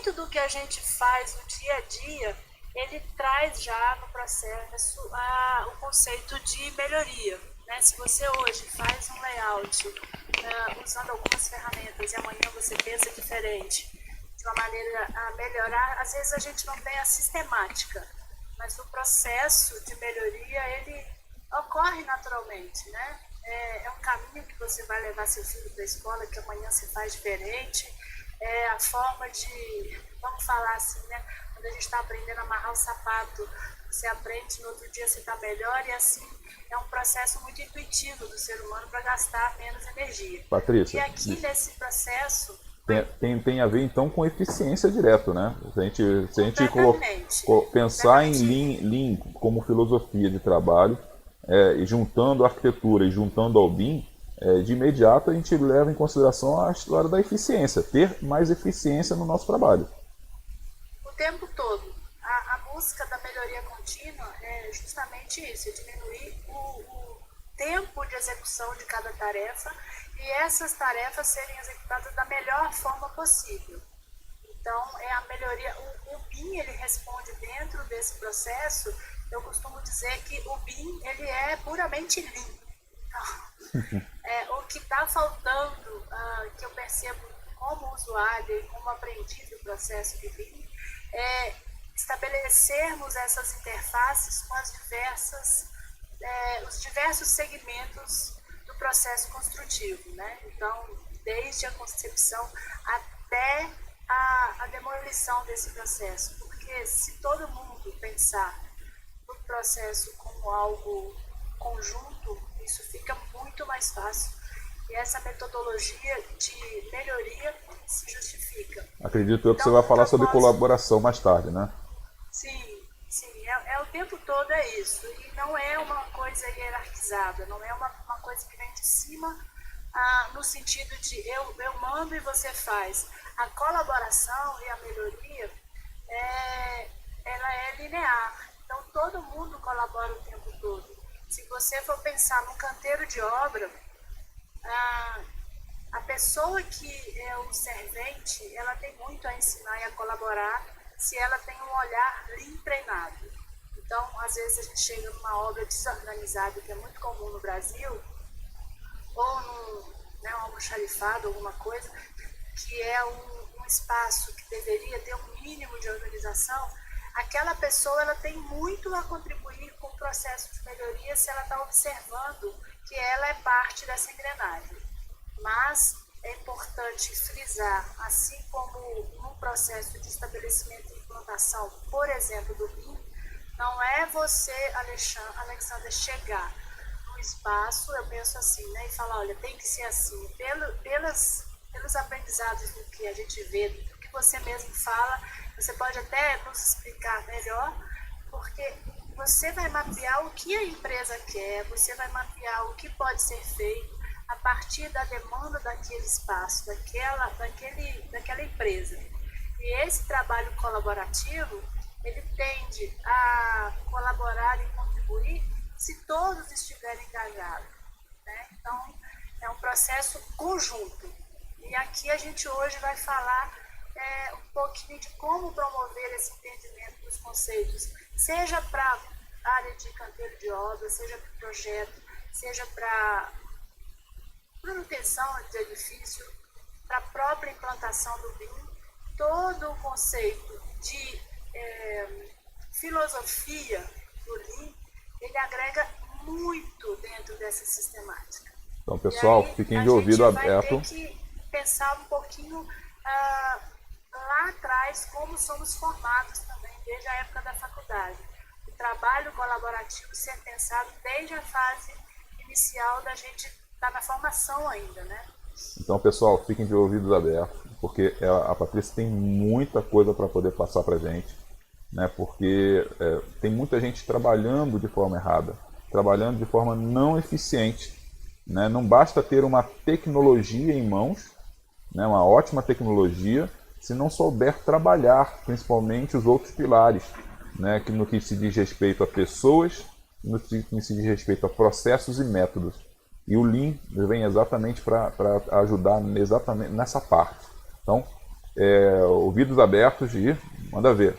muito do que a gente faz no dia a dia, ele traz já no processo o conceito de melhoria. Né? Se você hoje faz um layout usando algumas ferramentas e amanhã você pensa diferente, de uma maneira a melhorar, às vezes a gente não tem a sistemática, mas o processo de melhoria, ele ocorre naturalmente, né? É um caminho que você vai levar seu filho para a escola, que amanhã você faz diferente, é a forma de, vamos falar assim, né? Quando a gente está aprendendo a amarrar o sapato, você aprende, no outro dia você está melhor, e assim é um processo muito intuitivo do ser humano para gastar menos energia. E Patrícia, aqui nesse processo, tem a ver então com eficiência direto, né? Se a gente completamente, pensar em completamente. Lean como filosofia de trabalho, e juntando a arquitetura e juntando ao BIM, de imediato a gente leva em consideração a história da eficiência, ter mais eficiência no nosso trabalho. O tempo todo. A busca da melhoria contínua é justamente isso, é diminuir o tempo de execução de cada tarefa e essas tarefas serem executadas da melhor forma possível. Então, é a melhoria. O BIM, ele responde dentro desse processo, eu costumo dizer que o BIM, ele é puramente Lean. Então, o que está faltando, que eu percebo como usuário e como aprendiz do processo de BIM, é estabelecermos essas interfaces com os diversos segmentos do processo construtivo, né? Então, desde a concepção até a demolição desse processo, porque se todo mundo pensar no processo como algo conjunto, isso fica muito mais fácil e essa metodologia de melhoria se justifica. Acredito eu que você Então, vai no falar sobre propósito, colaboração mais tarde, né? sim, o tempo todo é isso. E não é uma coisa hierarquizada, não é uma coisa que vem de cima no sentido de eu mando e você faz. A colaboração e a melhoria, ela é linear. Então, todo mundo colabora o tempo todo. Se você for pensar num canteiro de obra, a pessoa que é o servente, ela tem muito a ensinar e a colaborar se ela tem um olhar lean treinado. Então, às vezes a gente chega numa obra desorganizada, que é muito comum no Brasil, ou num almoxarifado, alguma coisa, que é um espaço que deveria ter um mínimo de organização, aquela pessoa ela tem muito a contribuir com o processo de melhoria se ela está observando que ela é parte dessa engrenagem. Mas é importante frisar, assim como no processo de estabelecimento e implantação, por exemplo, do BIM, não é você, Alexandre, chegar no espaço, eu penso assim, né, e falar, olha, tem que ser assim, pelos aprendizados do que a gente vê, do que você mesmo fala, você pode até nos explicar melhor, porque você vai mapear o que a empresa quer, você vai mapear o que pode ser feito a partir da demanda daquele espaço, daquela empresa. E esse trabalho colaborativo, ele tende a colaborar e contribuir se todos estiverem engajados. Né? Então, é um processo conjunto. E aqui a gente hoje vai falar um pouquinho de como promover esse entendimento dos conceitos, seja para a área de canteiro de obra, seja para o projeto, seja para manutenção de edifício, para a própria implantação do BIM, todo o conceito de filosofia do Lean, ele agrega muito dentro dessa sistemática. Então, E pessoal, aí fiquem a de ouvido gente vai ter aberto. que pensar um pouquinho lá atrás como somos formados também, desde a época da faculdade. O trabalho colaborativo ser pensado desde a fase inicial da gente estar na formação ainda, né? Então, pessoal, fiquem de ouvidos abertos, porque a Patrícia tem muita coisa para poder passar para a gente, né? Porque tem muita gente trabalhando de forma errada, trabalhando de forma não eficiente. Né? Não basta ter uma tecnologia em mãos, né? Uma ótima tecnologia, se não souber trabalhar, principalmente os outros pilares, né? No que se diz respeito a pessoas, no que se diz respeito a processos e métodos. E o Lean vem exatamente para ajudar exatamente nessa parte. Então, ouvidos abertos e manda ver.